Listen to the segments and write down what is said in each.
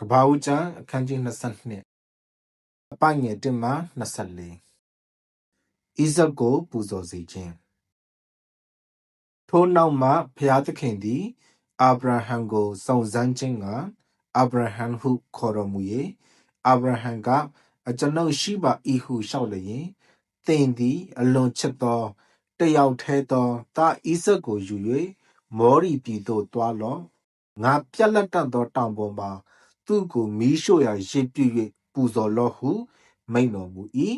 ကဘာဦးကျမ်းအခန်းကြီး22အပိုင်ငယ်1မှ24ဣဇက်ကိုပူဇော်စေခြင်းထိုနောက်မှဖျားသခင်သည်အာဗြဟံကိုစုံစမ်းခြင်းကအာဗြဟံဟုခေါ်တော်မူ၍အာဗြဟံကအကျွန်ုပ်ရှိပါ၏ဟုလျှောက်လျင်သင်သည်အလွန်ချစ်သောတယောက်ထဲသောသားဣဇက်ကိုယူ၍မောရီပြည်သို့သွားလော့ငါပြက်လက်တတ်သောတောင်ပေါ်မှာသူ့ကိုမီးရှို့ရာရစ်ပြု၍ပူဇော်လော့ဟုမိန့်တော်မူ၏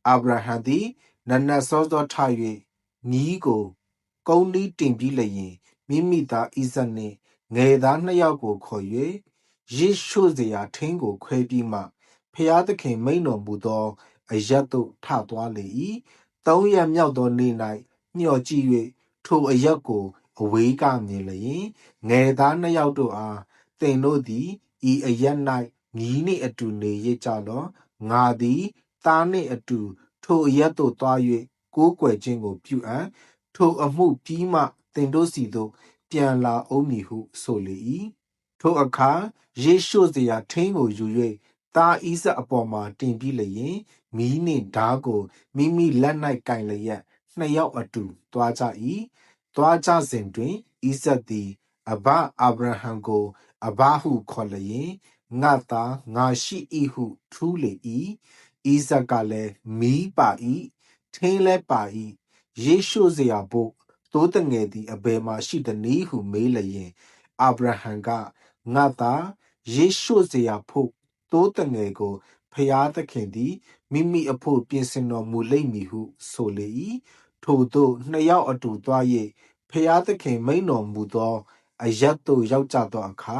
အာဗြဟံသည်နံနက်စောစောထ၍ညီးကိုကုန်းနီးတင်ပြီးလျင်မိမိသားဣဇက်နှင့်ငယ်သားနှစ်ယောက်ကိုခေါ်၍ရစ်ရှို့စရာထင်းကိုခွဲပြီးမှဖျားသခင်မိန့်တော်မူသောအရပ်သို့ထသွားလေ၏သုံးရက်မြောက်သောနေ့၌မျှော်ကြည့်၍ထိုအရပ်ကိုအဝေးကမြင်လျင်ငယ်သားနှစ်ယောက်တို့အားသင်တို့သည်ဤအရပ်၌ညီးနှင့်အတူနေရကြလော့ငါသည်သားနှင့်အတူထိုအရပ်သို့သွား၍ကိုးကွယ်ခြင်းကိုပြုအံ့ထိုအမှုပြီးမှသင်တို့စီသို့ပြန်လာဦးမည်ဟုဆိုလေ၏ထိုအခါရစ်ရှို့စရာထင်းကိုယူ၍သားဣဇက်အပေါ်မှာတင်ပြီးလျင်မီးနှင့်ဓားကိုမိမိလက်၌ကင်လျက်နှစ်ယောက်အတူသွားကြ၏သွားကြစဉ်တွင်ဣဇက်သည်အဘအာဗြဟံကိုအဘဟုခေါ်လျင်ငါသားငါရှိ၏ဟုထူးလေ၏ဣဇက်ကလည်းမီးပါ၏ထင်းလည်းပါ၏ရစ်ရှို့စရာဘို့သိုးတငယ်သည်အဘယ်မှာရှိသနည်းဟုမေးလျင်အာဗြဟံကငါသားရစ်ရှို့စရာဖို့သိုးတငယ်ကိုဖျားသခင်သည်မိမိအဖို့ပြင်ဆင်တော်မူလိမ့်မည်ဟုဆိုလေ၏ထို့သို့နှစ်ယောက်အတူသွား၍ဖျားသခင်မိန့်တော်မူသောအရပ်သို့ရောက်ကြသောအခါ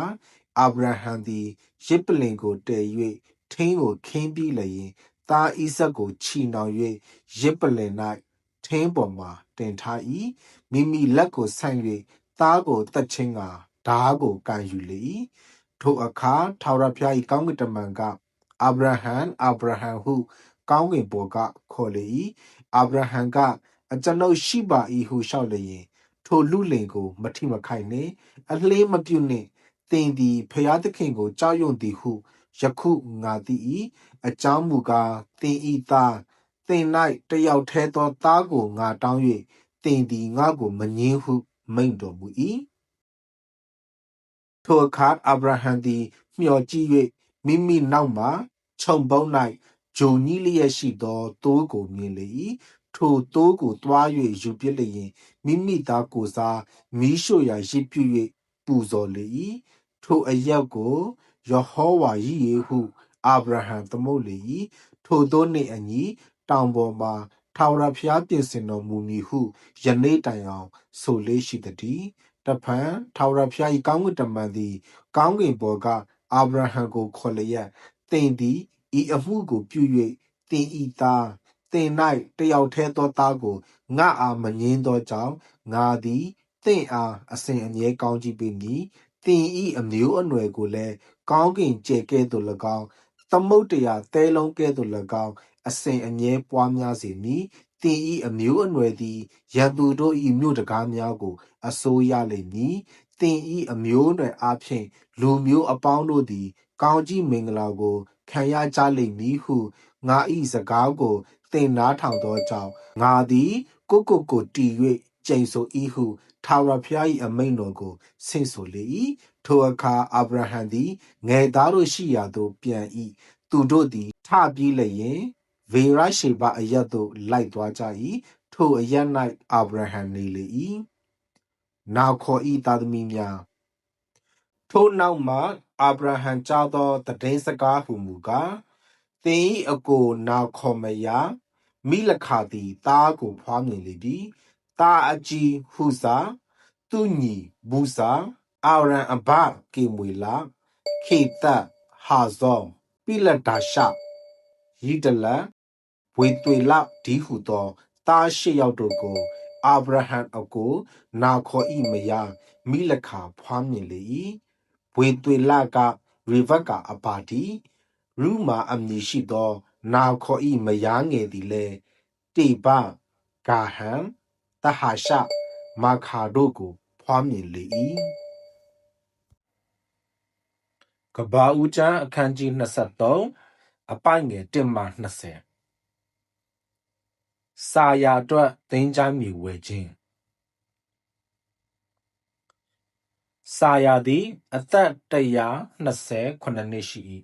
အာဗြဟံသည်ရစ်ပလင်ကိုတည်၍ထင်းကိုခင်းပြီးလျင်သားဣဇက်ကိုချီနှောင်၍ရစ်ပလင်၌ထင်းပေါ်မှာတင်ထား၏မိမိလက်ကိုဆန့်၍သားကိုသတ်ခြင်းကဓားကိုကန်ယူလေ၏ထိုအခါထာဝရဘုရား၏ကောင်းကင်တမန်ကအာဗြဟံအာဗြဟံဟုကောင်းကင်ပေါ်ကခေါ်လေ၏အာဗြဟံကအကျွန်ုပ်ရှိပါ၏ဟုလျှောက်လျင်ထိုလူလင်ကိုမထိမခိုက်နှင့်အလျှင်းမပြုနှင့်သင်သည်ဖျားသခင်ကိုကြောက်ရွံ့သည်ဟုယခုငါသိ၏အကြောင်းမူကားသင်ဤသားသင်၌တယောက်ထဲသောသားကိုငါတောင်း၍သင်သည်ငါကိုမငြင်းဟုမိန့်တော်မူ၏ထိုအခါအာဗြဟံသည်မျှော်ကြည့်၍မိမိနောက်မှခြုံပုန်း၌ဂျုံညှိလျက်ရှိသောသိုးကိုမြင်လေ၏ထိုသိုးကိုတွား၍ယူပစ်လျင်မိမိသားကိုစားမီးရှို့ရာရစ်ပြု၍ပူဇော်လေ၏ထိုအရပ်ကိုယဟောဝါယိယေဟုအာဗြဟံသမုတ်လေ၏ထိုသို့နှင့်အညီတောင်ပေါ်မှာထာဝရဘုရားပြင်ဆင်တော်မူမည်ဟုယနေ့တိုင်အောင်ဆိုလေရှိသတည်းတဖန်ထာဝရဘုရား၏ကောင်းကင်တမန်သည်ကောင်းကင်ပေါ်ကအာဗြဟံကိုခေါ်လျက်သင်သည်ဤအမှုကိုပြု၍သင်ဤသားသင်၌တယောက်ထဲသောသားကိုငါအားမငြင်းသောကြောင့်ငါသည်သင်အားအစဉ်အမြဲကောင်းကြီးပေးမည်သင်ဤအမျိုးအနွယ်ကိုလည်းကောင်းကင်ကျယ်ကဲ့သို့၎င်းသမုတ်တရားသဲလုံးကဲ့သို့၎င်းအစဉ်အမြဲပွားများစေမည်သင်ဤအမျိုးအနွယ်သည်ရန်သူတို့၏မြို့တကားများကိုအစိုးရလိမ့်မည်သင်ဤအမျိုးအနွယ်အားဖြင့်လူမျိုးအပေါင်းတို့သည်ကောင်းကြီးမင်္ဂလာကိုခံရကြလိမ့်မည်ဟုငါ၏စကားကိုသင်နားထောင်သောကြောင့်ငါသည်ကိုတည်၍ကျိန်ဆို၏ဟုထာဝရဘုရား၏အမိန့်တော်ကိုဆင့်ဆိုလေ၏ထိုအခါအာဗြဟံသည်ငယ်သားတို့ရှိရာသို့ပြန်၏သူတို့သည်ထပြီးလျင်ဗေရရှေဘအရပ်သို့လိုက်သွားကြ၏ထိုအရပ်၌အာဗြဟံနေလေ၏နာခေါ်၏သားသမီးများထိုနောက်မှအာဗြဟံကြားသောသတင်းစကားဟူမူကားသင်၏အကိုနာခေါ်မယားမိလခသည်သားကိုဖွားမြင်လေပြီသားအကြီးဟုဇာသူညီဘူဇာအာရန်အဘကေမွေလာခေတဟာဇောပိလဒါရှယိဒလဝေသွေလဒီဟုသောသားရှစ်ယောက်တို့ကိုအာဗြဟံအကိုနာခေါ်၏မယားမိလခဖွားမြင်လေ၏ဝေသွေလကရေဗကာအပါတီရူမာအမည်ရှိသောနာခေါ်၏မယားငယ်သည်လည်းတေဘဂါဟံတဟာရှမာခါတို့ကိုဖွားမြင်လေ၏ ကဘာဦးကျမ်းအခန်းကြီး23အပိုင်ငယ်1မှ20စာရာအတွက်သင်္ချိုင်းမြေဝယ်ခြင်းစာရာသည်အသက်129နှစ်ရှိ၏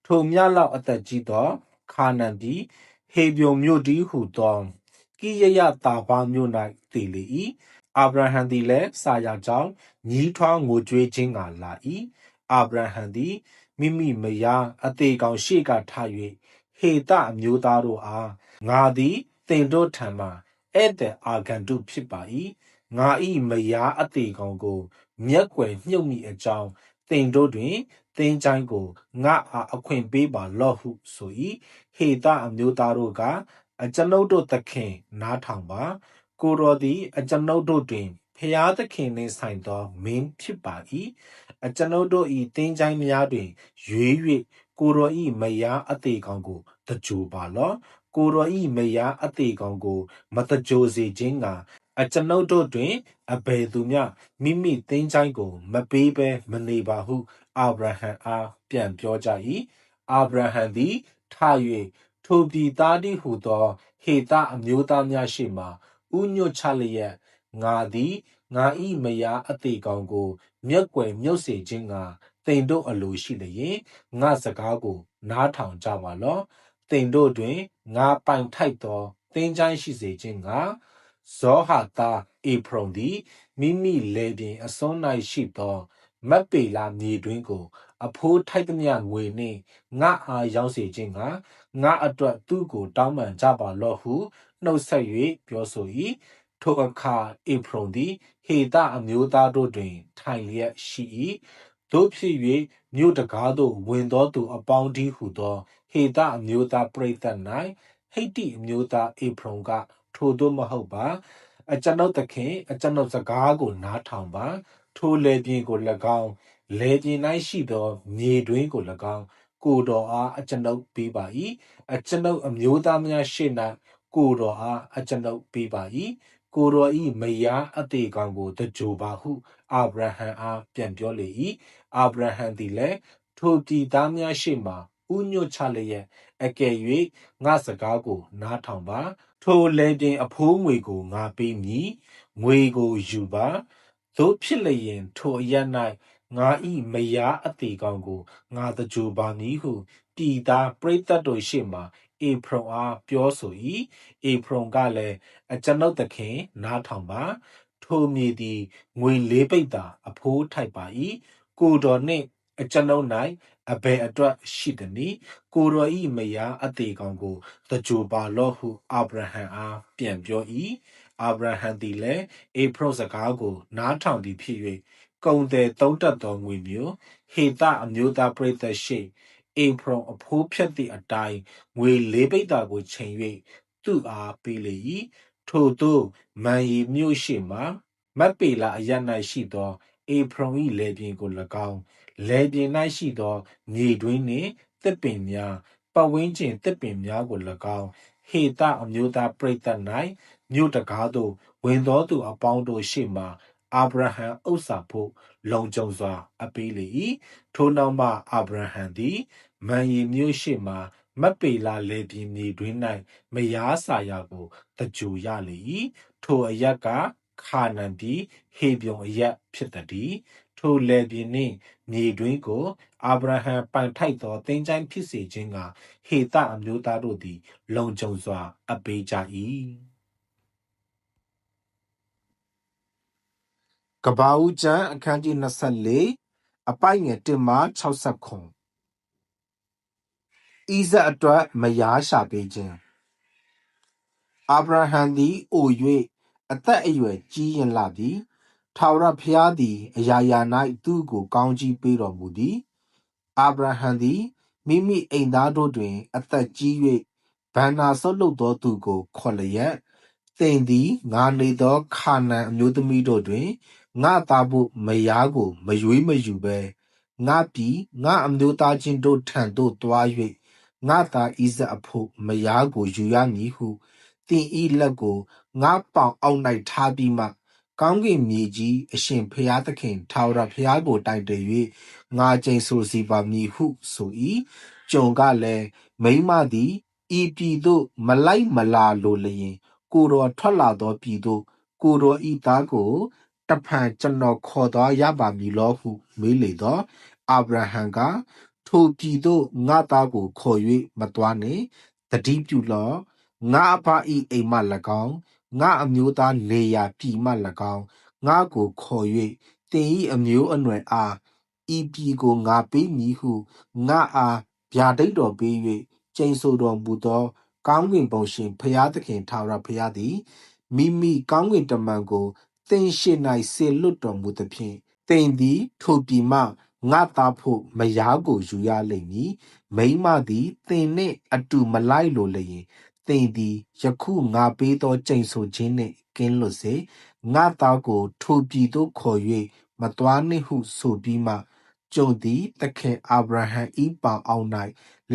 ထိုမြလောက်အသက်ကြီးသောခါနန်ပြည်ဟေဗြုန်မြို့တည်းဟူသောကိရယတာဘမြို့၌တည်လေ၏အာဗြဟံသည်လည်းစာရာကြောင့်ညီးထွားငိုကြွေးခြင်းကလာ၏အာဗြဟံသည်မိမိမယားအသေးကောင်ရှေ့ကထား၍ဟေသအမျိုးသားတို့အားငါသည်သင်တို့ထံမှဧည့်သည်အာဂန္တုဖြစ်ပါ၏ငါ၏မယားအသေးကောင်ကိုမျက်ကွယ်မြုပ်မိအကြောင်းသင်တို့တွင်သင်္ချိုင်းကိုငါအားအခွင့်ပေးပါလော့ဟုဆို၏ဟေသအမျိုးသားတို့ကအကျွန်ုပ်တို့သခင်နားထောင်ပါကိုတော်သည်အကျွန်ုပ်တို့တွင်ဖျားသခင်နှင့်ဆိုင်သောမင်းဖြစ်ပါ၏အကျွန်ုပ်တို့၏သင်္ချိုင်းများတွင်ရွေး၍ကိုတော်၏မယားအသေးကောင်ကိုတကြိုပါလော့ကိုတော်၏မယားအသေးကောင်ကိုမတကြိုစေခြင်းကအကျွန်ုပ်တို့တွင်အဘယ်သူမျှမိမိသင်္ချိုင်းကိုမပေးဘဲမနေပါဟုအာဗြဟံအားပြန်ပြောကြ၏အာဗြဟံသည်ထ၍ထိုပြည်သားတည်းဟူသောဟေသအမျိုးသားများရှေ့မှဥညွတ်ချလျက်ငါသည်ငါ၏မယားအသေးကောင်ကိုမျက်ကွယ်မြုပ်စေခြင်းကသင်တို့အလိုရှိလျင်ငါစကားကိုနားထောင်ကြပါလော့သင်တို့တွင်ငါပိုင်ထိုက်သောသင်္ချိုင်းရှိစေခြင်းကဇောဟာသားအေဖရုန်သည်မိမိလေပြင်အစွန်း၌ရှိသောမက်ပေလာမြေတွင်ကိုအဖိုးထိုက်သမျှငွေနှင့်ငါအားရောက်စေခြင်းကငါအတွက်သူ့ကိုတောင်းပန်ကြပါလော့ဟုနှုတ်ဆက်၍ပြောဆို၏ထိုအခါအေဖရုန်သည်ဟေသအမျိုးသားတို့တွင်ထိုင်လျက်ရှိ၏တို့ဖြစ်၍မြို့တကားသို့ဝင်သောသူအပေါင်းတည်းဟူသောဟေသအမျိုးသားပရိသတ်၌ဟိတ္တိအမျိုးသားအေဖရုန်ကထိုတို့မဟုတ်ပါအကျွန်ုပ်သခင်အကျွန်ုပ်စကားကိုနားထောင်ပါထိုလေပြင်ကို၎င်းလေပြင်၌ရှိသောမြေတွင်ကို၎င်းကိုတော်အားအကျွန်ုပ်ပေးပါ၏အကျွန်ုပ်အမျိုးသားများရှေ့၌ကိုတော်အားအကျွန်ုပ်ပေးပါ၏ကိုတော်၏မယားအသေးကောင်ကိုတကြိုပါဟုအာဗြဟံအားပြန်ပြောလေ၏အာဗြဟံသည်လည်းထိုပြည်သားများရှေ့မှဥညွတ်ချလျက်အကယ်၍ငါစကားကိုနားထောင်ပါထိုလေပြင်အဖိုးငွေကိုငါပေးမည်ငွေကိုယူပါသို့ဖြစ်လျင်ထိုအရ၌ငါ၏မယားအသေးကောင်ကိုငါတကြိုပါမည်ဟုပြည်သားပရိသတ်တို့ရှေ့မှအေဖရုန်အားပြောဆို၏အေဖရုန်ကလည်းအကျွန်ုပ်သခင်နားထောင်ပါထိုမြေသည်ငွေလေးပိတ်သာအဖိုးထိုက်ပါ၏ကိုတော်နှင့်အကျွန်ုပ်၌အဘယ်အတွက်ရှိသနည်းကိုတော်၏မယားအသေးကောင်ကိုတကြိုပါလော့ဟုအာဗြဟံအားပြန်ပြော၏အာဗြဟံသည်လည်းအေဖရုန်စကားကိုနားထောင်သည်ဖြစ်၍ကုန်သည်သုံးတတ်သောငွေမျိုးဟေသအမျိုးသားပရိသတ်ရှိအေဖရုန်အဖိုးဖြတ်သည့်အတိုင်းငွေလေးပိတ်တာကိုချိန်၍သူ့အားပေးလေ၏ထိုသို့မန်ရီမြို့ရှိမှမက်ပေလာအရ၌ရှိသောအေဖရုန်၏လေပြင်ကို၎င်းလေပြင်၌ရှိသောမြေတွင်းနှင့်သစ်ပင်များပတ်ဝန်းကျင်သစ်ပင်များကို၎င်းဟေသအမျိုးသားပရိသတ်၌မြို့တကားသို့ဝင်သောသူအပေါင်းတို့ရှေ့မှအာဗြဟံဥစ္စာဖို့လုံခြုံစွာအပေးလေ၏ထိုနောက်မှအာဗြဟံသည်မန်ရီမြို့ရှိမှမက်ပေလာလေပြင်မြေတွင်၌မယားစာရာကိုတကြိုရလေ၏ထိုအရက်ကခါနန်ပြည်ဟေဗြုန်အရက်ဖြစ်သည်ထိုလေပြင်နှင့်မြေတွင်ကိုအာဗြဟံပိုင်ထိုက်သောသင်္ချိုင်းဖြစ်စေခြင်းကဟေသအမျိုးသားတို့သည်လုံခြုံစွာအပေးကြ၏ကဘာဦးကျမ်းအခန်းကြီး24အပိုင်ငယ်1မှ60ခွန်ဣဇက်အတွက်မယားရှာပေးခြင်းအာဗြဟံသည်အို၍အသက်အရွယ်ကြီးရင်လာသည်ထာဝရဘုရားသည်အရာရာ၌သူ့ကိုကောင်းကြီးပေးတော်မူသည်အာဗြဟံသည်မိမိအိမ်သားတို့တွင်အသက်ကြီး၍ဗန္နာဆုပ်လုပ်သောသူကိုခေါ်လျက်သင်သည်ငါနေသောခါနန်အမျိုးသမီးတို့တွင်ငါသားဖို့မယားကိုမရွေးမယူဘဲငါပြည်ငါအမျိုးသားချင်းတို့ထံသို့သွား၍ငါသားဣဇက်အဖို့မယားကိုယူရမည်ဟုသင်၏လက်ကိုငါပေါင်အောက်၌ထားပြီးမှ ကောင်းကင်မြေကြီးအရှင်ဖျားသခင်ထာဝရဘုရားကိုတိုင်တည်၍ငါကျိန်ဆိုစီပါမည်ဟုဆို၏ကျွန်ကလည်းမိန်းမသည်ဤပြည်သို့မလိုက်မလာလိုလျင်ကိုတော်ထွက်လာသောပြည်သို့ကိုတော်ဤသားကိုတဖန်ကျွန်တော်ခေါ်သွားရပါမည်လောဟုမေးလေသောအာဗြဟံကထိုပြည်သို့ငါသားကိုခေါ်၍မသွားနှင့်တတိပြုလောငါအဖဤအိမ်မှ၎င်းငါအမျိုးသားနေရာပြည်မှ၎င်းငါကိုခေါ်၍တင်ဤအမျိုးအနွယ်အားဤပြည်ကိုငါပေးမည်ဟုငါအားဗျာဒိတ်တော်ပေး၍ကျိန်ဆိုတော်မူသောကောင်းကင်ဘုံရှင်ဖျားသခင်ထာဝရဘုရားသည်မိမိကောင်းကင်တမန်ကိုသင်ရှိ၌ဆေလွတ်တော်မူသဖြင့်သင်သည်ထိုပြည်မှငါသားဖို့မယားကိုယူရလိမ့်မည်မိန်းမသည်သင်နှင့်အတူမလိုက်လိုလျင်သင်သည်ယခုငါပေးသောကျိန်ဆိုခြင်းနှင့်ကင်းလွတ်စေငါသားကိုထိုပြည်သို့ခေါ်၍မသွားနှင့်ဟုဆိုပြီးမှကျုံသည်သခင်အာဗြဟံဤပေါင်အောင်၌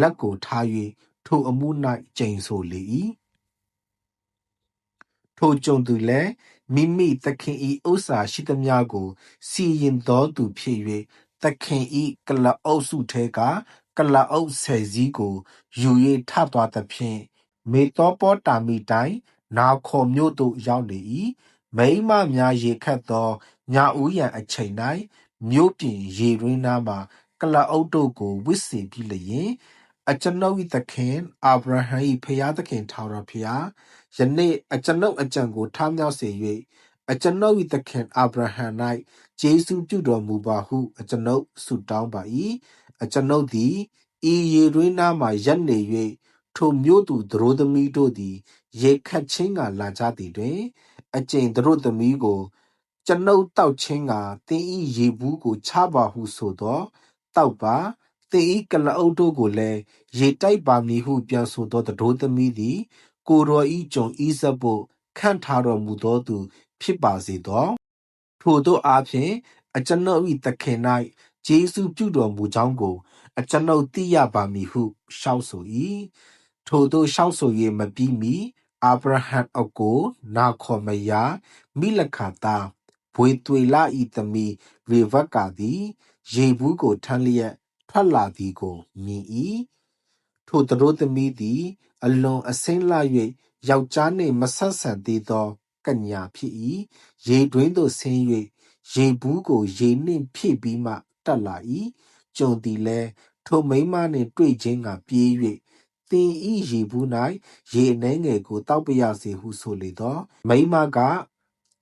လက်ကိုထား၍ထိုအမှု၌ကျိန်ဆိုလေ၏ထိုကျုံသူလည်းမိမိသခင်ဤဥစ္စာရှိသမျှကိုစီရင်သောသူဖြစ်၍သခင်ဤကလအုပ်စုထဲကကလအုပ်ဆယ်စည်းကိုယူ၍ထသွားသဖြင့်မေသောပေါတာမိတိုင်းနာခေါ်မြို့သို့ရောက်လေ၏မိန်းမများရေခတ်သောညဦးရန်အချိန်၌မြို့ပြင်ရေရင်းနားမှာကလအုပ်တို့ကိုဝစ်စေပြီးလျင်အကျွန်ုပ်၏သခင်အာဗြဟံ၏ဖျားသခင်ထာဝရဘုရားယနေ့အကျွန်ုပ်အကြံကိုထမြောက်စေ၍အကျွန်ုပ်၏သခင်အာဗြဟံ၌ကျေးဇူးပြုတော်မူပါဟုအကျွန်ုပ်ဆုတောင်းပါ၏အကျွန်ုပ်သည်ဤရေတွင်းနားမှရပ်နေ၍ထိုမြို့သူသတို့သမီးတို့သည်ရေခတ်ချင်းကလာကြသည်တွင်အကျင့်သတို့သမီးကိုကျွန်ုပ်တောက်ချင်းကသင်ဤရေဘူးကိုချပါဟုဆိုသောတောက်ပါသင်ဤကလအုပ်တို့ကိုလည်းရေတိုက်ပါမည်ဟုပြန်ဆိုသောသတို့သမီးသည်ကိုတော်ဤကြုံဤဇပ်ဖို့ခန့်ထားတော်မူသောသူဖြစ်ပါစေသောထိုတို့အားဖြင့်အကျွန်ုပ်၏သခင်၌ဂျေစုပြုတော်မူကြောင်းကိုအကျွန်ုပ်သိရပါမည်ဟုရှောက်ဆို၏ထိုတို့ရှောက်ဆို၍မပြီးမီအာဗြဟံအကိုနာခေါ်မယာမိလခသားဘွေသွေလဤသမီးရေဗက္ကာသည်ရေဘူးကိုထမ်းလျက်ထွက်လာသည်ကိုမြင်၏ထိုသတို့သမီးသည်အလွန်အဆင်းလှ၍ယောက်ျားနှင့်မဆက်ဆံသေးသောကညာဖြစ်၏ရေတွင်းသို့ဆင်း၍ရေဘူးကိုရေနှင့်ဖြည့်ပြီးမှတက်လာ၏ကျုံသည်လည်းထိုမိန်းမနှင့်တွေ့ခြင်းကပြေး၍သင်ဤရေဘူး၌ရေအနှဲငယ်ကိုတောက်ပရစေဟုဆိုလေသောမိန်းမက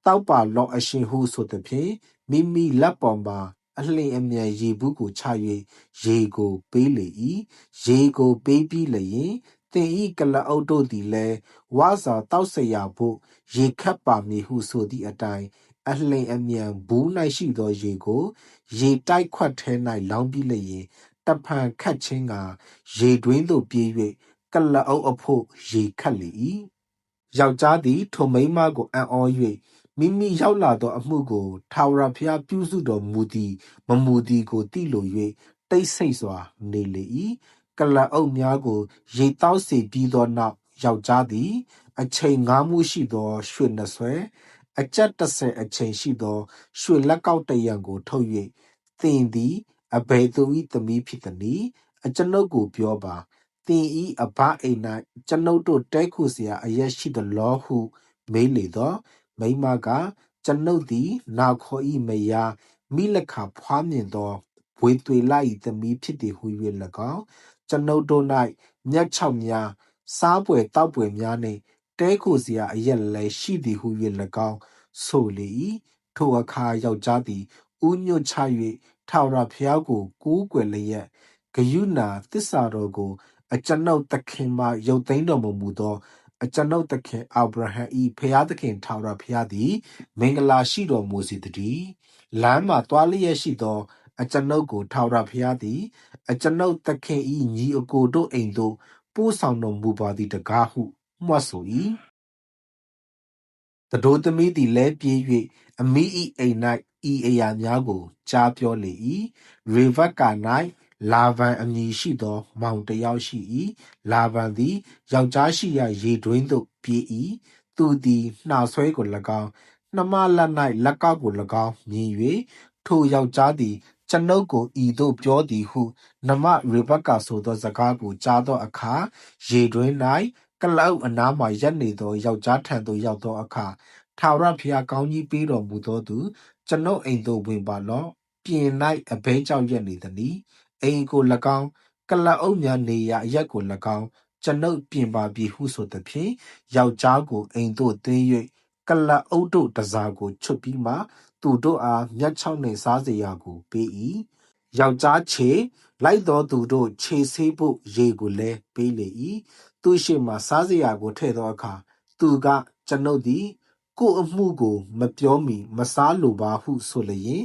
တောက်ပါလော့အရှင်ဟုဆိုသဖြင့်မိမိလက်ပေါ်မှာအလျင်အမြန်ရေဘူးကိုချ၍ရေကိုပေးလေ၏ရေကိုပေးပြီးလျင်သင်ဤကလအုပ်တို့သည်လည်းဝါစာတောက်เสียဖို့ရေခတ်ပါမည်ဟုဆိုသည့်အတိုင်းအလျင်အမြန်ဘူး၌ရှိသောရေကိုရေတိုက်ခွက်ထဲ၌လောင်းပြီးလျင်တဖန်ခတ်ခြင်းကရေတွင်းသို့ပြေး၍ကလအုပ်အဖို့ရေခတ်လေ၏ယောက်ျားသည်ထိုမိန်းမကိုအံ့ဩ၍မိမိရောက်လာသောအမှုကိုထာဝရဘုရားပြုစုတော်မူသည်မမူသည်ကိုသိလို၍တိတ်ဆိတ်စွာနေလေ၏ကလအုပ်များကိုရေတောက်စေပြီးသောနောက်ယောက်ျားသည်အချိန်9မှုရှိသောရွှေနှဆွဲအကျပ်30အချိန်ရှိသောရွှေလက်ကောက်တရံကိုထုတ်၍သင်သည်အဘယ်သူ၏သမီးဖြစ်သည်အကျွန်ုပ်ကိုပြောပါသင်ဤအဘအိမ်၌ကျွန်ုပ်တို့တဲခုเสียအရက်ရှိသလောဟုမေးလေသောမိန်းမကကျွန်ုပ်သည်နာခေါ်ဤမယားမိလခဖွားမြင်သောဘွေသွေလ၏သမီးဖြစ်သည်ဟု၍၎င်းကျွန်ုပ်တို့၌မြတ်ချောက်များစားပွဲတောက်ပွဲများနှင့်တဲခုเสียအရက်လည်းရှိသည်ဟု၍၎င်းဆိုလေ၏ထိုအခါယောက်ျားသည်ဥညွတ်ချ၍ထာဝရဘုရားကိုကိုးကွယ်လျက်ဂယုဏသစ္စာတော်ကိုအကျွန်ုပ်သခင်မှရုပ်သိမ်းတော်မူသောအကျွန်ုပ်သခင်အာဗြဟံ၏ဖျားသခင်ထာဝရဘုရားသည်မင်္ဂလာရှိတော်မူစေတည်းလမ်းမှာတွားလျက်ရှိသောအကျွန်ုပ်ကိုထာဝရဘုရားသည်အကျွန်ုပ်သခင်၏ညီအကိုတို့အိမ်သို့ပို့ဆောင်တော်မူပါသည်တကားဟုမှတ်ဆို၏သတို့သမီးသည်လည်းပြေး၍အမိ၏အိမ်၌ဤအရာများကိုကြားပြောလေ၏ရေဗက္ကာ၌လာဗန်အမည်ရှိသောမောင်တယောက်ရှိ၏လာဗန်သည်ယောက်ျားရှိရာရေတွင်းသို့ပြေး၏သူသည်နှာဆွဲကို၎င်း လက်၌လက်ကောက်ကို၎င်းမြင်၍ထိုယောက်ျားသည်ကျွန်ုပ်ကိုဤသို့ပြောသည်ဟုနှမရေဘက္ကာဆိုသောစကားကိုကြားသောအခါရေတွင်၌ကလအုပ်အနားမှရပ်နေသောယောက်ျားထံသို့ရောက်သောအခါထာဝရဘုရားကောင်းကြီးပေးတော်မူသောသူကျွန်ုပ်အိမ်သို့ဝင်ပါလော့ပြင်၌အဘဲကြောက်ရက်နေသည်အိမ်ကို၎င်းကလအုပ်များနေရာအရက်ကို၎င်းကျွန်ုပ်ပြင်ပါပြီဟုဆိုသဖြင့်ယောက်ျားကိုအိမ်သို့သွင်း၍ကလအုပ်တို့တစားကိုချွတ်ပြီးမှသူတို့အားမြတ်ချောက်နှင့်စားစရာကိုပေး၏ယောက်ျားခြေလိုက်သောသူတို့ခြေဆေးဖို့ရေကိုလည်းပေးလေ၏သူရှိမှစားစရာကိုထည့်သောအခါသူကကျွန်ုပ်သည်ကိုယ်အမှုကိုမပြောမီမစားလိုပါဟုဆိုလျင်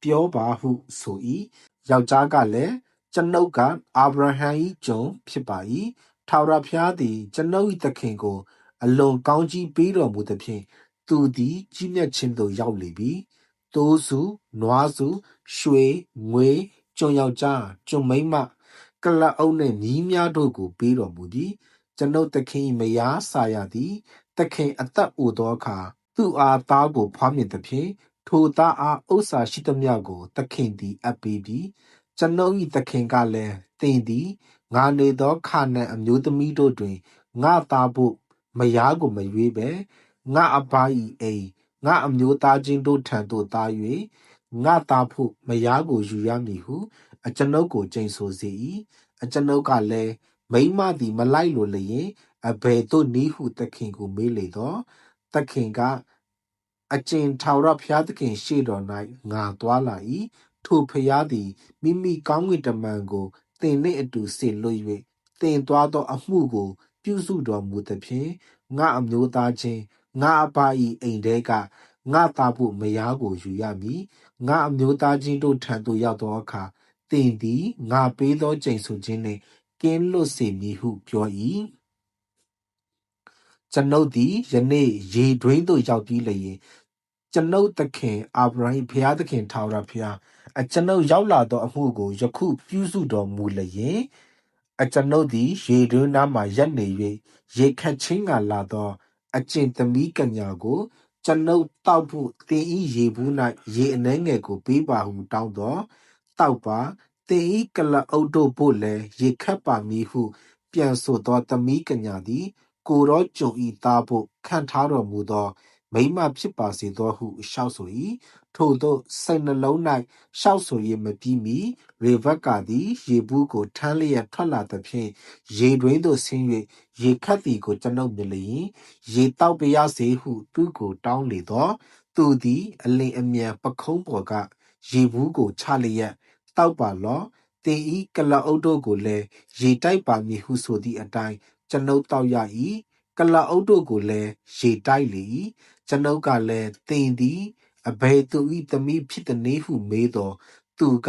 ပြောပါဟုဆို၏ယောက်ျားကလည်းကျွန်ုပ်ကအာဗြဟံ၏ကျွန်ဖြစ်ပါ၏ထာဝရဘုရားသည်ကျွန်ုပ်၏သခင်ကိုအလွန်ကောင်းကြီးပေးတော်မူသဖြင့်သူသည်ကြီးမြတ်ခြင်းသို့ရောက်လေပြီသိုးစုနွားစုရွှေငွေကျွန်ယောက်ျားကျွန်မိန်းမကလအုပ်နှင့်မြီးများတို့ကိုပေးတော်မူသည်ကျွန်ုပ်သခင်၏မယားစာရသည်သခင်အသက်အိုသောအခါသူ့အားသားကိုဖွားမြင်သဖြင့်ထိုသားအားဥစ္စာရှိသမျှကိုသခင်သည်အပ်ပေးပြီကျွန်ုပ်၏သခင်ကလည်းသင်သည်ငါနေသောခါနန်အမျိုးသမီးတို့တွင်ငါသားဖို့မယားကိုမရွေးပဲငါအဘ၏အိမ်ငါအမျိုးသားချင်းတို့ထံသို့သား၍ငါသားဖို့မယားကိုယူရမည်ဟုအကျွန်ုပ်ကိုကျိန်ဆိုစေ၏အကျွန်ုပ်ကလည်းမိန်းမသည်မလိုက်လိုလျင်အဘယ်သို့နည်းဟုသခင်ကိုမေးလေတော့သခင်ကအကျင့်ထာဝရဘုရားသခင်ရှေ့တော်၌ငါသွားလာ၏ထိုဘုရားသည်မိမိကောင်းကင်တမန်ကိုသင်နှင့်အတူစေလွှတ်၍သင်သွားသောအမှုကိုပြုစုတော်မူသဖြင့်ငါအမျိုးသားချင်းငါအဘ၏အိမ်ထဲကငါသားဖို့မယားကိုယူရမည်ငါအမျိုးသားချင်းတို့ထံသို့ရောက်သောအခါသင်သည်ငါပေးသောကျိန်ဆိုခြင်းနှင့်ကင်းလွတ်စေမည်ဟုပြော၏ကျွန်ုပ်သည်ယနေ့ရေတွင်းသို့ရောက်ပြီးလျင်ကျွန်ုပ်သခင်အာဗြဟံဘုရားသခင်ထာဝရဘုရားအကျွန်ုပ်ရောက်လာသောအမှုကိုယခုပြုစုတော်မူလျင်အကျွန်ုပ်သည်ရေတွင်းနားမှရပ်နေ၍ရေခတ်ချင်းကလာသောအကျင့်သမီးကညာကိုကျွန်ုပ်တောက်ဖို့သင်ဤရေဘူး၌ရေအနှဲငယ်ကိုပေးပါဟုတောင်းသောတောက်ပါသင်ဤကလအုပ်တို့ဖို့လည်းရေခတ်ပါမည်ဟုပြန်ဆိုသောသမီးကညာသည်ကိုရောကျွန်ဤသားဖို့ခံထားတော်မူသောမိမဖြစ်ပါစေသောဟုရှောက်ဆို၏ထို့သောစိတ်နှလုံး၌ရှောက်ဆို၍မပြီးမီရေဘက္ကာသည်ရေဘူးကိုထမ်းလျက်ထွက်လာသဖြင့်ရေတွင်းသို့ဆင်း၍ရေခတ်သည်ကိုကျွန်ုပ်မြင်လျင်ရေတောက်ပါရစေဟုသူကိုတောင်းလေသောသူသည်အလင်းအမြန်ပခုံးပေါ်ကရေဘူးကိုချလျက်တောက်ပါလော့တင်ဤကလအုပ်တို့ကိုလည်းရေတိုက်ပါမည်ဟုဆိုသည့်အတိုင်းကျွန်ုပ်တောက်ရ၏ကလအုပ်တို့ကိုလည်းရေတိုက်လေ၏ကျွန်ုပ်ကလည်းသင်သည်အဘယ်သူ၏သမီးဖြစ်သည်နည်းဟုမေးသောသူက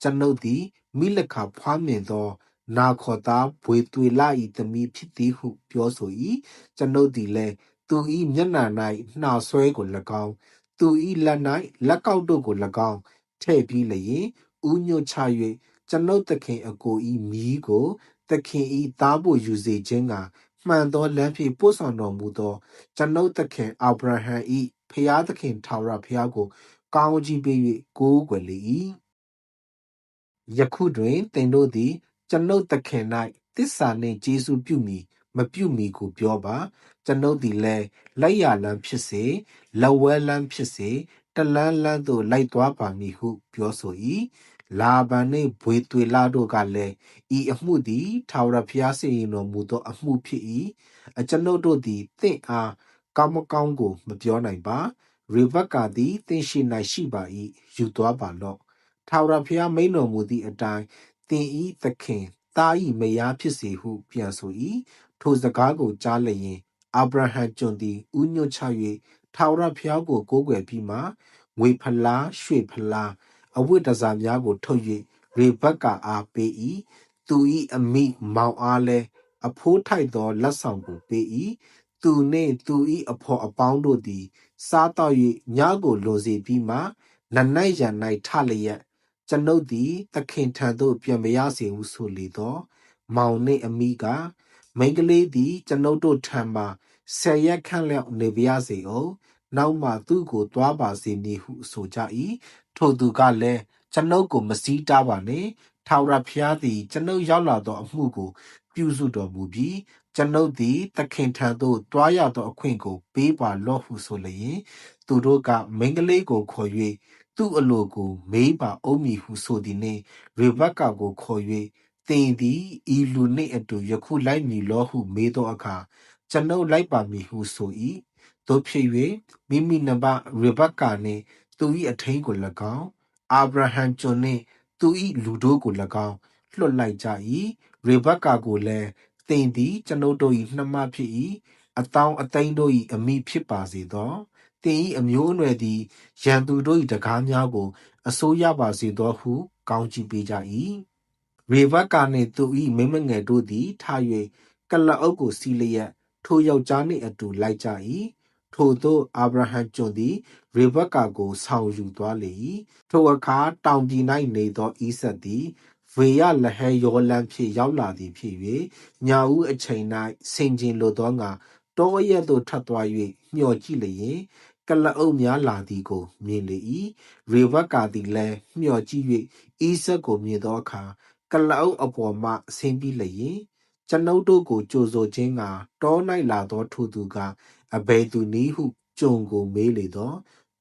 ကျွန်ုပ်သည်မိလခဖွားမြင်သောနာခေါ်သားဘွေသွေလ၏သမီးဖြစ်သည်ဟုပြောဆို၏ကျွန်ုပ်သည်လည်းသူ၏မျက်နှာ၌နှာဆွဲကို၎င်းသူ၏လက်၌လက်ကောက်တို့ကို၎င်းထည့်ပြီးလျင်ဥညွတ်ချ၍ကျွန်ုပ်သခင်အကို၏မြီးကိုသခင်၏သားဖို့ယူစေခြင်းကမှန်သောလမ်းဖြင့်ပို့ဆောင်တော်မူသောကျွန်ုပ်သခင်အာဗြဟံ၏ဖျားသခင်ထာဝရဘုရားကိုကောင်းကြီးပေး၍ကိုးကွယ်လေ၏ယခုတွင်သင်တို့သည်ကျွန်ုပ်သခင်၌သစ္စာနှင့်ကျေးဇူးပြုမည်မပြုမည်ကိုပြောပါကျွန်ုပ်သည်လည်းလက်ရလမ်းဖြစ်စေလက်ဝဲလမ်းဖြစ်စေတလန်းလန်းသို့လိုက်သွားပါမည်ဟုပြောဆို၏လာဗန်နှင့်ဘွေသွေလတို့ကလည်းဤအမှုသည်ထာဝရဘုရားစီရင်တော်မူသောအမှုဖြစ်၏အကျွန်ုပ်တို့သည်သင်အားကောင်းမကောင်းကိုမပြောနိုင်ပါရေဘက္ကာသည်သင်ရှိ၌ရှိပါ၏ယူသွားပါလော့ထာဝရဘုရားမိန့်တော်မူသည့်အတိုင်းသင်ဤသခင်သား၏မယားဖြစ်စေဟုပြန်ဆို၏ထိုစကားကိုကြားလျင်အာဗြဟံကျွန်သည်ဥညွတ်ချ၍ထာဝရဘုရားကိုကိုးကွယ်ပြီးမှငွေဖလားရွှေဖလားအဝတ်တစားများကိုထုတ်၍ရေဘက္ကာအားပေး၏သူ၏အမိမောင်အားလည်းအဖိုးထိုက်သောလက်ဆောင်ကိုပေး၏သူနှင့်သူ၏အဖော်အပေါင်းတို့သည်စားတော့၍ညကိုလွန်စေပြီးမှနတ်၌ရန်၌ထလျက်ကျွန်ုပ်သည်သခင်ထံသို့ပြန်မရစေဟုဆိုလေသောမောင်နှင့်အမိကမိန်းကလေးသည်ကျွန်ုပ်တို့ထံမှ10 ရက်ခန့်လျောက်နေပါရစေအောင် နောက်မှသူ့ကိုသွားပါစေမည်ဟုဆိုကြ၏ထိုသူကလည်းကျွန်ုပ်ကိုမစည်းတားပါနှင့်ထာဝရဘုရားသည်ကျွန်ုပ်ရောက်လာသောအမှုကိုပြုစုတော်မူပြီးကျွန်ုပ်သည်သခင်ထံသို့တွားရသောအခွင့်ကိုပေးပါလော့ဟုဆိုလျင်သူတို့ကမိန်းကလေးကိုခေါ်၍သူ့အလိုကိုမေးပါအုံးမည်ဟုဆိုသည်နှင့်ရေဘက္ကာကိုခေါ်၍သင်သည်ဤလူနှင့်အတူယခုလိုက်မည်လောဟုမေးသောအခါကျွန်ုပ်လိုက်ပါမည်ဟုဆို၏တို့ဖြစ်၍မိမိနဘရေဘက္ကာနှင့်သူ၏အထိန်းကို၎င်းအာဗြဟံကျွန်နှင့်သူ၏လူတို့ကို၎င်းလွှတ်လိုက်ကြ၏ရေဘက္ကာကိုလည်းသင်သည်ကျွန်ုပ်တို့၏နှမဖြစ်၏အတောင်အသိန်းတို့၏အမိဖြစ်ပါစေသောသင်၏အမျိုးအနွယ်သည်ရန်သူတို့၏တကားများကိုအစိုးရပါစေသောဟုကောင်းချီးပေးကြ၏ရေဘက္ကာနှင့်သူ၏မိန်းမငယ်တို့သည်ထ၍ကလအုပ်ကိုစီးလျက်ထိုယောက်ျားနှင့်အတူလိုက်ကြ၏ထိုသို့အာဗြဟံကျွန်သည်ရေဘက္ကာကိုဆောင်ယူသွားလေ၏ထိုအခါတောင်ပြည်၌နေသောဣဆက်သည်ဗေယလဟဲယောလမ်းဖြင့်ရောက်လာသည်ဖြစ်၍ညဦးအချိန်၌ဆင်ကျင်လိုသောငါတောအရက်သို့ထပ်သွား၍မျှော်ကြည့်လျင်ကလအုပ်များလာသည်ကိုမြင်လေ၏ရေဘက္ကာသည်လည်းမျှော်ကြည့်၍ဣဆက်ကိုမြင်သောအခါကလအုပ်အပေါ်မှဆင်းပြီးလျင်ကျွန်ုပ်တို့ကိုကြိုဆိုခြင်းကတော၌လာသောထိုသူကအဘယ်သူနည်းဟုကျွန်ကိုမေးလေသော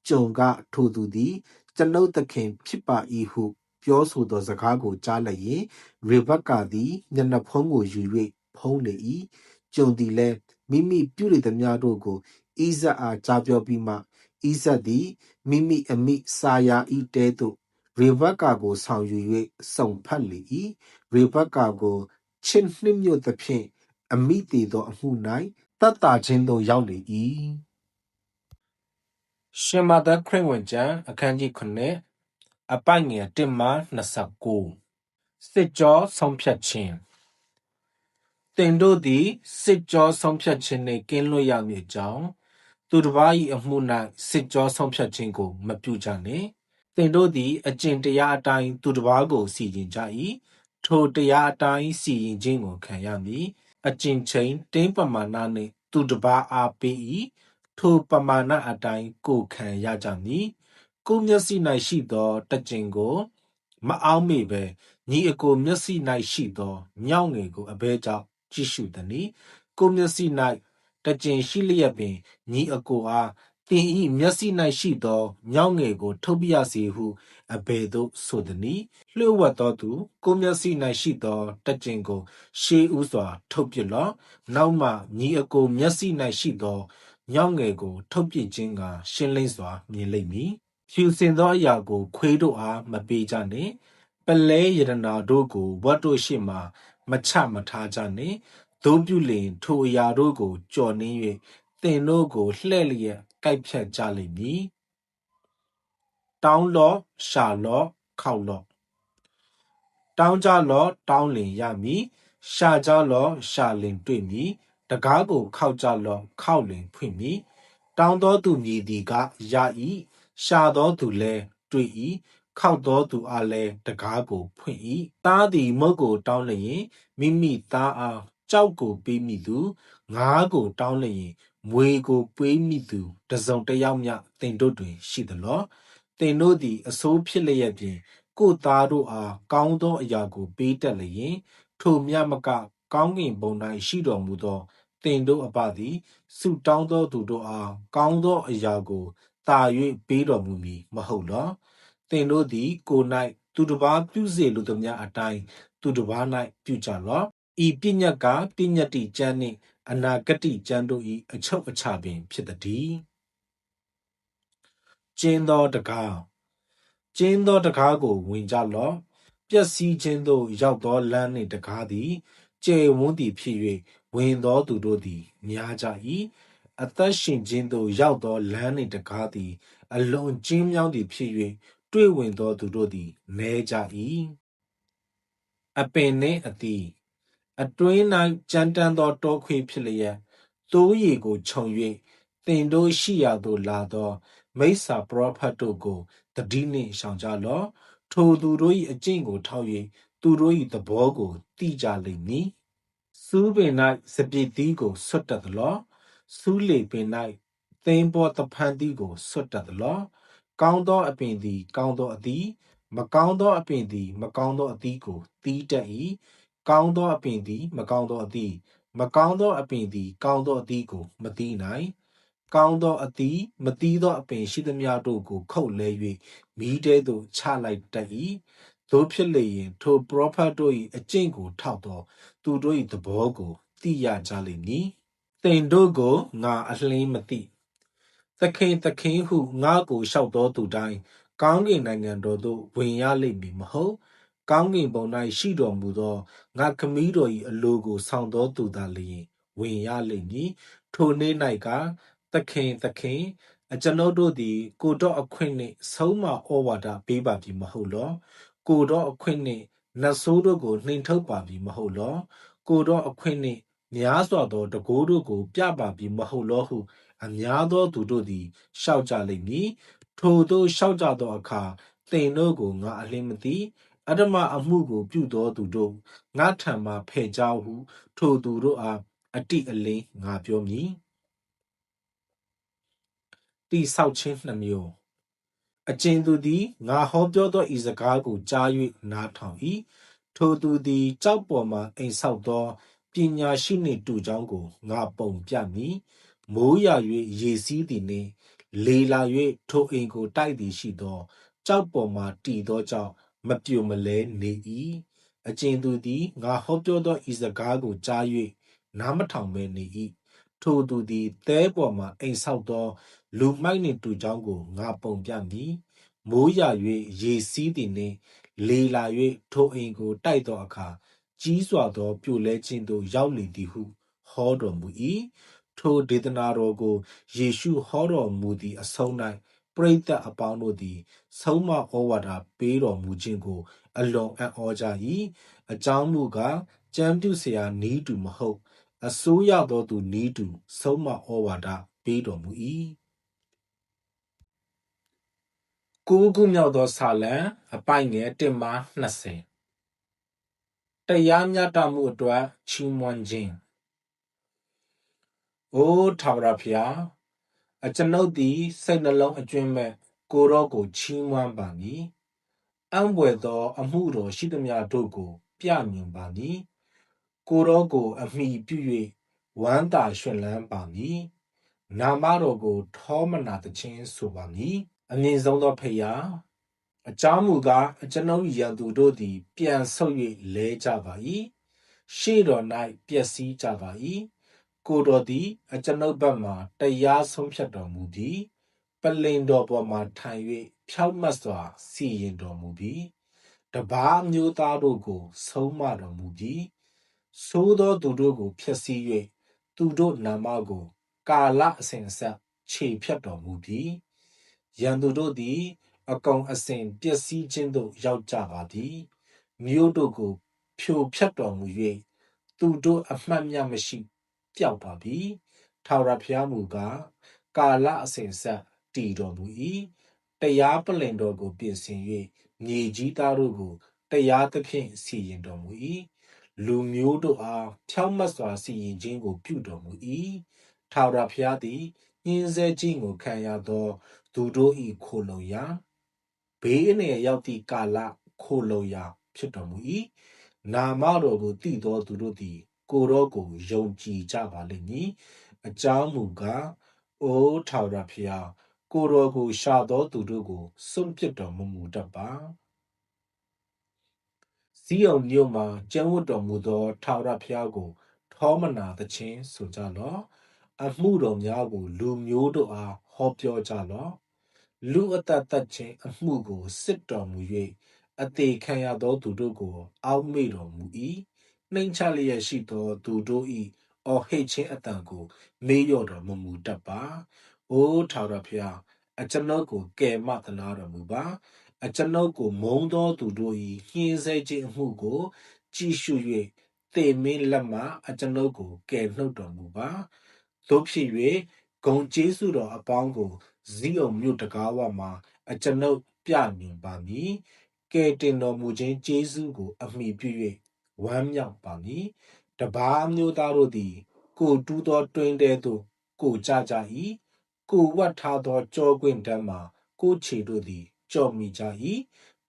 ကျွန်ကထိုသူသည်ကျွန်ုပ်သခင်ဖြစ်ပါ၏ဟုပြောဆိုသောစကားကိုကြားလျင်ရေဘက္ကာသည်မျက်နှာဖုံးကိုယူ၍ဖုံးလေ၏ကျွန်သည်လည်းမိမိပြုလေသမျှတို့ကိုဣဇက်အားကြားပြောပြီးမှဣဇက်သည်မိမိအမိစာရာ၏တဲသို့ရေဘက္ကာကိုဆောင်ယူ၍စုံဖက်လေ၏ရေဘက္ကာကိုချစ်နှစ်မြို့သဖြင့်အမိတည်သောအမှု၌တတ်တာခြင်းသို့ရောက်လေ၏ရှင်မသက်ခရစ်ဝင်ကျမ်းအခန်းကြီး9အပိုင်ငယ်1မှ29စစ်ကြောဆုံးဖြတ်ခြင်းသင်တို့သည်စစ်ကြောဆုံးဖြတ်ခြင်းနှင့်ကင်းလွတ်ရမည်အကြောင်းသူတစ်ပါး၏အမှု၌စစ်ကြောဆုံးဖြတ်ခြင်းကိုမပြုကြနှင့်သင်တို့သည်အကျင့်တရားအတိုင်းသူတစ်ပါးကိုစီရင်ကြ၏ထိုတရားအတိုင်းစီရင်ခြင်းကိုခံရမည်အကျင့်ချိန်တင်းပမာဏနှင့်သူတစ်ပါးအားပေး၏ထိုပမာဏအတိုင်းကိုခံရကြမည်ကိုမျက်စိ၌ရှိသောတကျင့်ကိုမအောက်မေ့ပဲညီအကိုမျက်စိ၌ရှိသောညောင်ငယ်ကိုအဘဲကြောင့်ကြည့်ရှုသည်နိကိုမျက်စိ၌တကျင့်ရှိလျက်ပင်ညီအကိုအားသင်၏မျက်စိ၌ရှိသောညောင်ငယ်ကိုထုတ်ပြရစေဟုအဘယ်သို့ဆိုသည်နိလျှို့ဝှက်သောသူကိုမျက်စိ၌ရှိသောတကျင့်ကိုရှေးဥစွာထုတ်ပြလော့နောက်မှညီအကိုမျက်စိ၌ရှိသောညောင်ငယ်ကိုထုတ်ပြခြင်းကရှင်းလင်းစွာမြင်လိမ့်မည်ဖြူစင်သောအရာကိုခွေးတို့အားမပေးကြနှင့်ပလဲယတနာတို့ကိုဝတ်တို့ရှိမှမချမထားကြနှင့်သို့ပြုလျင်ထိုအရာတို့ကိုကြော်နှင်း၍သင်တို့ကိုလှဲ့လျက်ကိုက်ဖြတ်ကြလိမ့်မည်တောင်းလော့ရှာလော့ခေါက်လော့တောင်းကြလော့တောင်းလင်ရမည်ရှာကြလော့ရှာလင်တွေ့မည်တကားကိုခောက်ကြလော့ခောက်လင်ဖွင့်မည်တောင်းသောသူမည်သည်ကရ၏ရှာသောသူလည်းတွေ့၏ခောက်သောသူအားလည်းတကားကိုဖွင့်၏သားသည်မုတ်ကိုတောင်းလျင်မိမိသားအားကြောက်ကိုပေးမိသူငါးကိုတောင်းလျင်မွေကိုပေးမိသူတစုံတစ်ယောက်မျှသင်တို့တွင်ရှိသလောသင်တို့သည်အဆိုးဖြစ်လျက်ပြင်ကိုယ်သားတို့အားကောင်းသောအရာကိုပေးတတ်လျင်ထိုမြတ်မကကောင်းကင်ဘုံ၌ရှိတော်မူသောသင်တို့အဘသည်ဆုတောင်းသောသူတို့အားကောင်းသောအရာကိုသာ၍ပေးတော်မူမည်မဟုတ်လောသင်တို့သည်ကိုယ်၌သူတစ်ပါးပြုစေလိုသမျှအတိုင်းသူတစ်ပါး၌ပြုကြလော့ဤပညတ်ကပညတ္တိကျမ်းနှင့်အနာဂတ္တိကျမ်းတို့၏အချုပ်အခြာပင်ဖြစ်သည်ကျင်းသောတကားကျင်းသောတကားကိုဝင်ကြလော့ပျက်စီးခြင်းသို့ရောက်သောလမ်းနှင့်တကားသည်ကျယ်ဝန်းသည်ဖြစ်၍ဝင်သောသူတို့သည်များကြ၏အသက်ရှင်ခြင်းသို့ရောက်သောလမ်းနှင့်တကားသည်အလွန်ကျဉ်းမြောင်းသည်ဖြစ်၍တွေ့ဝင်သောသူတို့သည်နည်းကြ၏အပင်နှင့်အသီးအတွင်း၌ကြမ်းတမ်းသောတောခွေးဖြစ်လျက်သိုးရေကိုခြုံ၍သင်တို့ရှိရာသို့လာသောမိစ္ဆာပရောဖက်တို့ကိုသတိနှင့်ရှောင်ကြလော့ထိုသူတို့၏အကျင့်ကိုထောက်၍သူတို့၏သဘောကိုသိကြလိမ့်မည်စူးပင်၌စပျစ်သီးကိုဆွတ်တတ်သလောစူးလေပင်၌ သင်ပေါ်တဖန်သည်ကိုဆွတ်တတ်သလောကောင်းသောအပင်သည်ကောင်းသောအသီးမကောင်းသောအပင်သည်မကောင်းသောအသီးကိုတီးတတ်၏ကောင်းသောအပင်သည်မကောင်းသောအသီးမကောင်းသောအပင်သည်ကောင်းသောအသီးကိုမတီးနိုင်ကောင်းသောအသီးမတီးသောအပင်ရှိသမျှတို့ကိုခုတ်လဲ၍မိတဲသို့ချလိုက်တတ်၏သို့ဖြစ်လျင်ထိုပရောဖက်တို့၏အကျင့်ကိုထောက်သောသူတို့၏သဘောကိုသိရကြလိမ့်မည်သင်တို့ကိုငါအလင်းမသိသခင်ဟုငါကိုလျှောက်သောသူတိုင်းကောင်းကင်နိုင်ငံတော်သို့ဝင်ရလိမ့်မည်မဟုတ်ကောင်းကင်ဘုံ၌ရှိတော်မူသောငါခမည်းတော်၏အလိုကိုဆောင်သောသူသာလျင်ဝင်ရလိမ့်မည်ထိုနေ့၌ကသခင်အကျွန်ုပ်တို့သည်ကိုတော်အခွင့်နှင့်ဆုံးမဩဝါဒပေးပါပြီမဟုတ်လောကိုတော်အခွင့်နှင့်နတ်ဆိုးတို့ကိုနှင်ထုတ်ပါပြီမဟုတ်လောကိုတော်အခွင့်နှင့်များစွာသောတကိုးတို့ကိုပြပါပြီမဟုတ်လောဟုအများသောသူတို့သည်ရှောက်ကြလိမ့်မည်ထိုသို့ရှောက်ကြသောအခါသင်တို့ကိုငါအလင်းမသိအဓမ္မအမှုကိုပြုသောသူတို့ငါထံမှဖယ်ကြောင်းဟုထိုသူတို့အားအတိအလင်းငါပြောမည်တိဆောက်ခြင်းနှမျိုးအကျဉ်သူသည်ငါဟောပြောသောဤစကားကိုကြား၍နားထောင်၏ထိုသူသည်ကြောက်ပေါ်မှအိမ်ဆောက်သောပညာရှိနှင့်တူကြောင်းကိုငါပုံပြမည်မိုးရွာ၍ရေစီးသည်နှင့်လေလာ၍ထိုအိမ်ကိုတိုက်သည်ရှိသောကြောက်ပေါ်မှတည်သောကြောင့်မပြိုမလဲနေ၏အကျဉ်သူသည်ငါဟောပြောသောဤစကားကိုကြား၍နားမထောင်ဘဲနေ၏ထိုသူသည်သဲပေါ်မှအိမ်ဆောက်သောလူမိုက်နှင့်တူကြောင်းကိုငါပုံပြမည်မိုးရွာ၍ရေစီးသည်နှင့်လေလာ၍ထိုအိမ်ကိုတိုက်သောအခါကြီးစွာသောပြိုလဲခြင်းသို့ရောက်လေသည်ဟုဟောတော်မူ၏ထိုဒေသနာတော်ကိုယေရှုဟောတော်မူသည့်အဆုံး၌ပရိသတ်အပေါင်းတို့သည်ဆုံးမဩဝါဒပေးတော်မူခြင်းကိုအလွန်အံ့ဩကြ၏အကြောင်းမူကားကျမ်းပြုဆရာနီးတူမဟုတ်အစိုးရသောသူနီးတူဆုံးမဩဝါဒပေးတော်မူ၏ကိုးခုမြောက်သောဆာလံအပိုင်ငယ်1မှ20တရားမျှတမှုအတွက်ချီးမွမ်းခြင်းအိုထာဝရဘုရားအကျွန်ုပ်သည်စိတ်နှလုံးအကျွမ်းမဲ့ကိုတော်ကိုချီးမွမ်းပါမည်အံ့ဘွယ်သောအမှုတော်ရှိသမျှတို့ကိုပြမြင်ပါမည်ကိုတော်ကိုအမိပြု၍ဝမ်းသာရွှင်လန်းပါမည်နာမတော်ကိုထောမနာသခြင်းဆိုပါမည်အမြင့်ဆုံးသောဖရာအကြောင်းမူကားအကျွန်ုပ်ရန်သူတို့သည်ပြန်ဆုတ်၍လဲကြပါ၏ရှေ့တော်၌ပျက်စီးကြပါ၏ကိုတော်သည်အကျွန်ုပ်ဘက်မှတရားဆုံးဖြတ်တော်မူပြီးပလင်တော်ပေါ်မှထိုင်၍ဖြောက်မတ်စွာစီရင်တော်မူပြီးတပါးမျိုးသားတို့ကိုဆုံးမတော်မူပြီးဆိုးသောသူတို့ကိုဖျက်ဆီး၍သူတို့နာမကိုကာလအစဉ်အဆက်ခြေဖြတ်တော်မူပြီးရန်သူတို့သည်အကောင်အစဉ်ပျက်စီးခြင်းသို့ရောက်ကြပါသည်မြို့တို့ကိုဖြိုဖျက်တော်မူ၍သူတို့အမှတ်မြတ်မရှိပျောက်ပါပြီထာဝရဘုရားမူကားကာလအစဉ်ဆက်တည်တော်မူ၏တရားပလင်တော်ကိုပြင်ဆင်၍မြေကြီးသားတို့ကိုတရားသဖြင့်စီရင်တော်မူ၏လူမျိုးတို့အားဖြောင့်မတ်စွာစီရင်ခြင်းကိုပြုတော်မူ၏ထာဝရဘုရားသည်ညှင်းဆဲခြင်းကိုခံရသောသူတို့၏ခိုလုံရာဘေးအန္တရာယ်ရောက်သည့်ကာလခိုလုံရာဖြစ်တော်မူ၏နာမတော်ကိုသိသောသူတို့သည်ကိုတော်ကိုယုံကြည်ကြပါလိမ့်မည်အကြောင်းမူကားအိုထာဝရဘုရားကိုတော်ကိုရှာသောသူတို့ကိုစွန့်ပစ်တော်မမူတတ်ပါဇီးအောင်မြို့မှာကျမ်းဝတ်တော်မူသောထာဝရဘုရားကိုထောမနာသခြင်းဆိုကြလော့အမှုတော်များကိုလူမျိုးတို့အားဟောပြောကြလော့လူအသက်သက်ခြင်းအမှုကိုစစ်တော်မူ၍အသေးခံရသောသူတို့ကိုအောက်မေ့တော်မူ၏နှိမ်ချလျက်ရှိသောသူတို့၏အော်ဟစ်ခြင်းအတန်ကိုမေ့လျော့တော်မမူတတ်ပါအိုထာဝရဘုရားအကျွန်ုပ်ကိုကယ်မသနာတော်မူပါအကျွန်ုပ်ကိုမုန်းသောသူတို့၏ညှင်းဆဲခြင်းအမှုကိုကြည့်ရှု၍သေမင်းလက်မှအကျွန်ုပ်ကိုကယ်နှုတ်တော်မူပါသို့ဖြစ်၍ဂုံကျေးဇူးတော်အပေါင်းကိုဇီးအောင်မြို့တကားဝမှာအကျွန်ုပ်ပြမြင်ပါမည်ကယ်တင်တော်မူခြင်းကျေးဇူးကိုအမိပြု၍ဝမ်းမြောက်ပါမည်တပါးမျိုးသားတို့သည်ကိုတူးသောတွင်တဲသို့ကိုကြကြ၏ ကိုဝတ်ထားသောကြောကွင်းတန်းမှာကိုခြေတို့သည်ကြော်မိကြ၏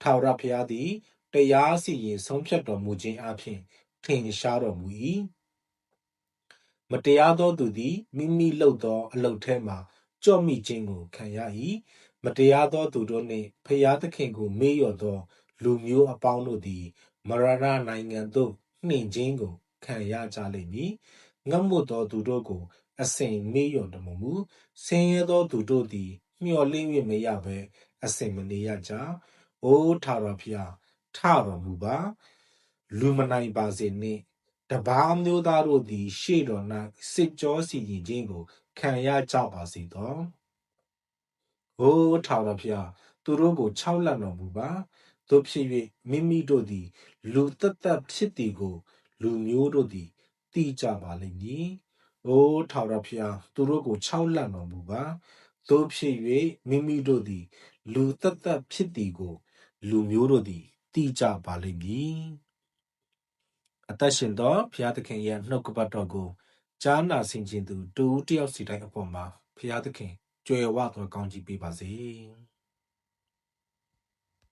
ထာဝရဘုရားသည်တရားစီရင်ဆုံးဖြတ်တော်မူခြင်းအပြင်ထင်ရှားတော်မူ၏မတရားသောသူသည်မိမိလုပ်သောအလုပ်ထဲမှာကြော့မိခြင်းကိုခံရ၏မတရားသောသူတို့နှင့်ဘုရားသခင်ကိုမေ့လျော့သောလူမျိုးအပေါင်းတို့သည်မရဏနိုင်ငံသို့နှင်ခြင်းကိုခံရကြလိမ့်မည်ငတ်မွတ်သောသူတို့ကိုအစဉ်မေ့လျော့တော်မူဆင်းရဲသောသူတို့သည်မျှော်လင့်၍မရဘဲအစဉ်မနေရကြ။အိုးထာဝရဘုရားထတော်မူပါလူမနိုင်ပါစေနှင့်တပါးမျိုးသားတို့သည်ရှေ့တော်၌စစ်ကြောစီရင်ခြင်းကိုခံရကြပါစေသော။အိုးထာဝရဘုရားသူတို့ကိုချောက်လန့်တော်မူပါတို့ဖြစ်၍မိမိတို့သည်လူသက်သက်ဖြစ်သည်ကိုလူမျိုးတို့သည်သိကြပါလိမ့်မည်။အိုးထာဝရဘုရားသူတို့ကိုချောက်လန့်တော်မူပါတို့ဖြစ်၍မိမိတို့သည်လူသက်သက်ဖြစ်သည်ကိုလူမျိုးတို့သည်သိကြပါလိမ့်မည်။အသက်ရှင်သောဘုရားသခင်ရဲ့နှုတ်ကပတ်တော်ကိုကြားနာဆင်ခြင်သူတူတယောက်စီတိုင်းအပေါ်မှာဘုရားသခင်ကြွယ်ဝသောကောင်းကြီးပေးပါစေ။